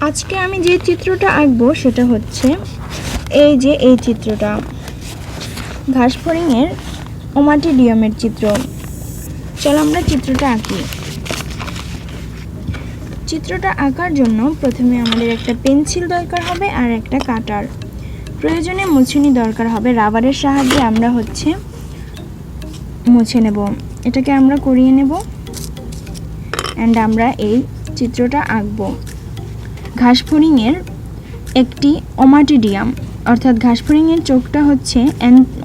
আজকে আমি যে চিত্রটা আঁকবো সেটা হচ্ছে এই যে এই চিত্রটা, ঘাসফড়িংয়ের ওমাটিডিয়ামের চিত্র। চলো আমরা চিত্রটা আঁকি। চিত্রটা আঁকার জন্য প্রথমে আমাদের একটা পেন্সিল দরকার হবে আর একটা কাটার, প্রয়োজনে মুছুনি দরকার হবে। রাবারের সাহায্যে আমরা মুছে নেব, এটাকে আমরা করিয়ে নেব অ্যান্ড আমরা এই চিত্রটা আঁকবো। ঘাসফড়িংয়ের একটি ওমাটিডিয়াম, অর্থাৎ ঘাসফড়িংয়ের চোখটা হচ্ছে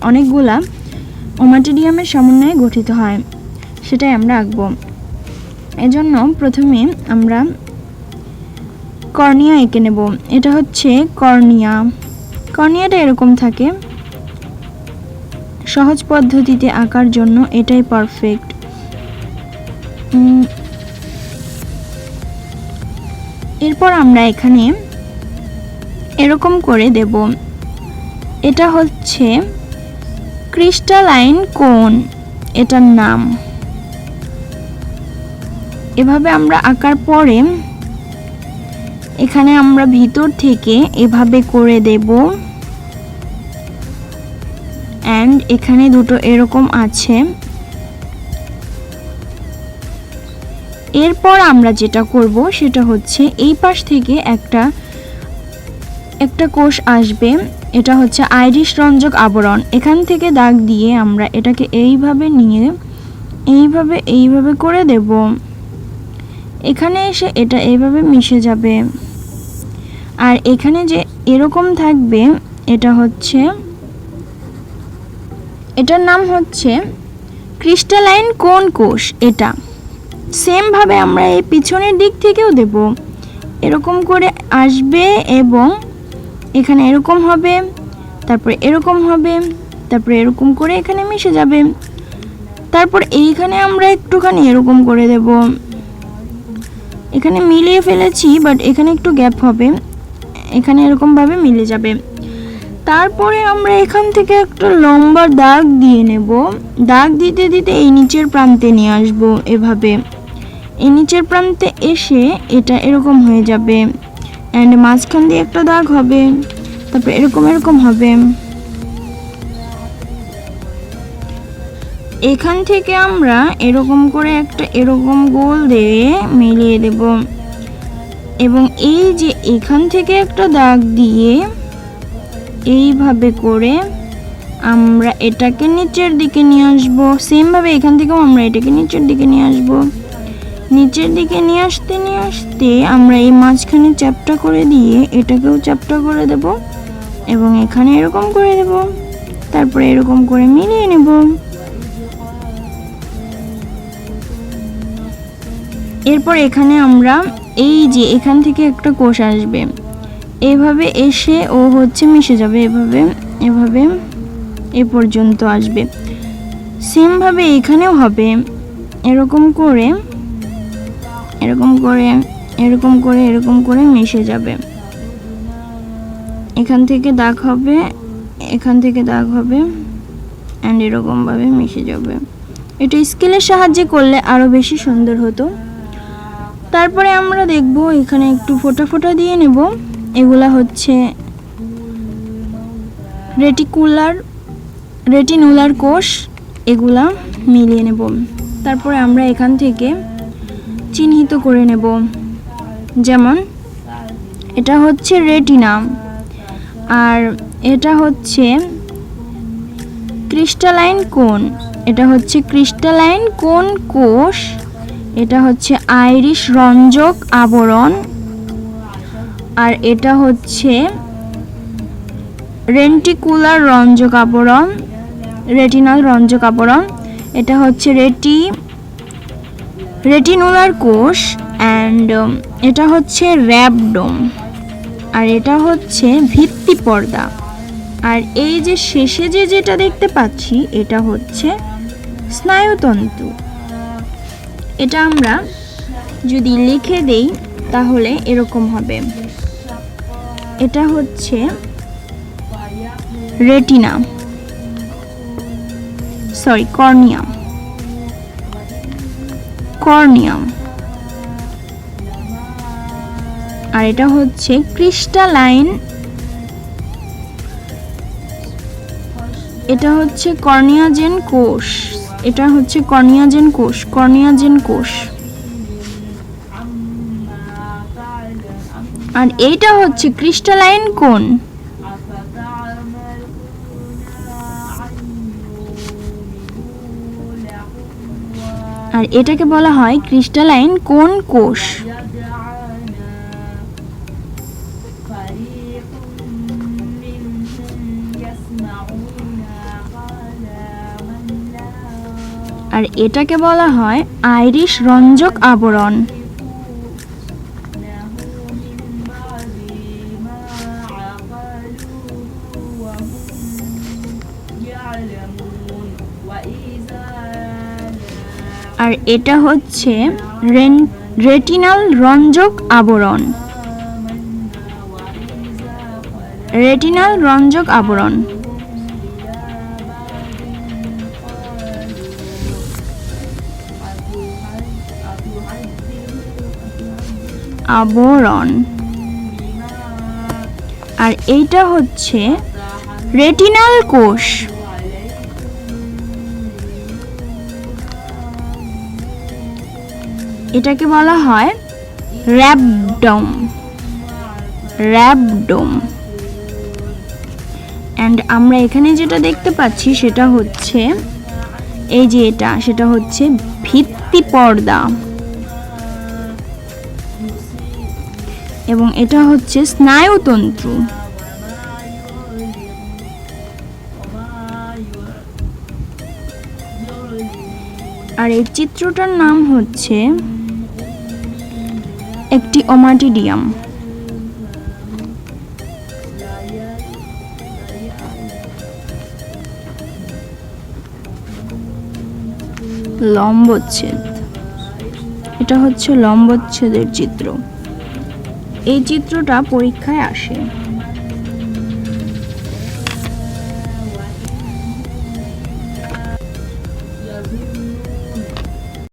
অনেকগুলা ওমাটিডিয়ামের সমন্বয়ে গঠিত হয়, সেটাই আমরা আঁকবো। এজন্য প্রথমে আমরা কর্নিয়া এঁকে নেব। এটা হচ্ছে কর্নিয়া। কর্নিয়াটা এরকম থাকে। সহজ পদ্ধতিতে আঁকার জন্য এটাই পারফেক্ট। এরপর আমরা এখানে এরকম করে দেব। এটা হচ্ছে ক্রিস্টালাইন কোন, এটার নাম। এভাবে আমরা আঁকার পরে এখানে আমরা ভিতর থেকে এভাবে করে দেব অ্যান্ড এখানে দুটো এরকম আছে। এরপর আমরা যেটা করব সেটা হচ্ছে এই পাশ থেকে একটা কোষ আসবে, এটা হচ্ছে আইরিশ রঞ্জক আবরণ। এখান থেকে দাগ দিয়ে আমরা এটাকে এইভাবে নিয়ে এইভাবে করে দেব। এখানে এসে এটা এইভাবে মিশে যাবে। আর এখানে যে এরকম থাকবে এটার নাম হচ্ছে ক্রিস্টালাইন কোন কোষ। এটা সেম ভাবে আমরা এই পিছনের দিক থেকেও দেব। এরকম করে আসবে এবং এখানে এরকম হবে, তারপরে এরকম হবে, তারপরে এরকম করে এখানে মিশে যাবে। তারপর এইখানে আমরা একটুখানি এরকম করে দেব। এখানে মিলিয়ে ফেলেছি বাট এখানে একটু গ্যাপ হবে, এখানে এরকম ভাবে মিলে যাবে। তারপরে আমরা এখান থেকে একটা লম্বা দাগ দিয়ে নেব। দাগ দিতে দিতে এই নিচের প্রান্তে নিয়ে আসব। এভাবে এই নিচের প্রান্তে এসে এটা এরকম হয়ে যাবে অ্যান্ড মাঝখান দিয়ে একটা দাগ হবে, তারপরে এরকম হবে। এখান থেকে আমরা এরকম করে একটা এরকম গোল দিয়ে মিলিয়ে দেব এবং এই যে এখান থেকে একটা দাগ দিয়ে এইভাবে করে আমরা এটাকে নিচের দিকে নিয়ে আসবো। সেম ভাবে এখান থেকেও আমরা এটাকে নিচের দিকে নিয়ে আসবো। নিচের দিকে নিয়ে আসতে আমরা এই মাঝখানে চ্যাপ্টা করে দিয়ে এটাকেও চ্যাপ্টা করে দেব এবং এখানে এরকম করে দেব, তারপরে এরকম করে মিলিয়ে নেব। এরপর এখানে আমরা এই যে এখান থেকে একটা কোষ আসবে, এভাবে এসে ও মিশে যাবে, এভাবে এ পর্যন্ত আসবে। সেম ভাবে এখানেও হবে, এরকম করে মিশে যাবে। এখান থেকে দাগ হবে, এখান থেকে দাগ হবে অ্যান্ড এরকম ভাবে মিশে যাবে। এটা স্কেলের সাহায্যে করলে আরো বেশি সুন্দর হতো। তারপরে আমরা দেখব এখানে একটু ফোঁটা ফোঁটা দিয়ে নেব। এগুলা হচ্ছে রেটিনুলার কোষ, এগুলা মিলিয়ে নেব। তারপরে আমরা এখান থেকে চিহ্নিত করে নেব। যেমন এটা হচ্ছে রেটিনা আর এটা হচ্ছে ক্রিস্টালাইন কোন। এটা হচ্ছে ক্রিস্টালাইন কোন কোষ, এটা হচ্ছে আইরিশ রঞ্জক আবরণ আর এটা হচ্ছে রেন্টিকুলার রঞ্জক আবরণ, রেটিনাল রঞ্জক আবরণ। এটা হচ্ছে রেটিনুলার কোষ অ্যান্ড এটা হচ্ছে র্যাবডোম আর এটা হচ্ছে ভিত্তি পর্দা। আর এই যে শেষে যেটা দেখতে পাচ্ছি এটা হচ্ছে স্নায়ুতন্তু। এটা আমরা যদি লিখে দেই তাহলে এরকম হবে। এটা হচ্ছে কর্নিয়াম। আর এটা হচ্ছে ক্রিস্টালাইন, এটা হচ্ছে কর্নিয়াজেন কোষ, এটা হচ্ছে কর্নিয়াজেন কোষ, কর্নিয়াজেন কোষ। আর এইটা হচ্ছে ক্রিস্টালাইন কোন। আর এটাকে বলা হয় ক্রিস্টালাইন কোন কোষ। আর এটাকে বলা হয় আইরিশ রঞ্জক আবরণ। আর এটা হচ্ছে রেটিনাল রঞ্জক আবরণ, রেটিনাল রঞ্জক আবরণ। আবরণ। আর এইটা হচ্ছে রেটিনাল কোষ। এটাকে বলা হয় র্যাবডোম, র্যাবডোম। অ্যান্ড আমরা এখানে যেটা দেখতে পাচ্ছি সেটা হচ্ছে এই যে এটা, সেটা হচ্ছে ভিত্তি পর্দা, এবং এটা হচ্ছে স্নায়ুতন্ত্র। আর এই চিত্রটার নাম হচ্ছে একটি ওমাটিডিয়াম। লম্বচ্ছেদ, এটা হচ্ছে লম্বচ্ছেদের চিত্র। এই চিত্রটা পরীক্ষায় আসে।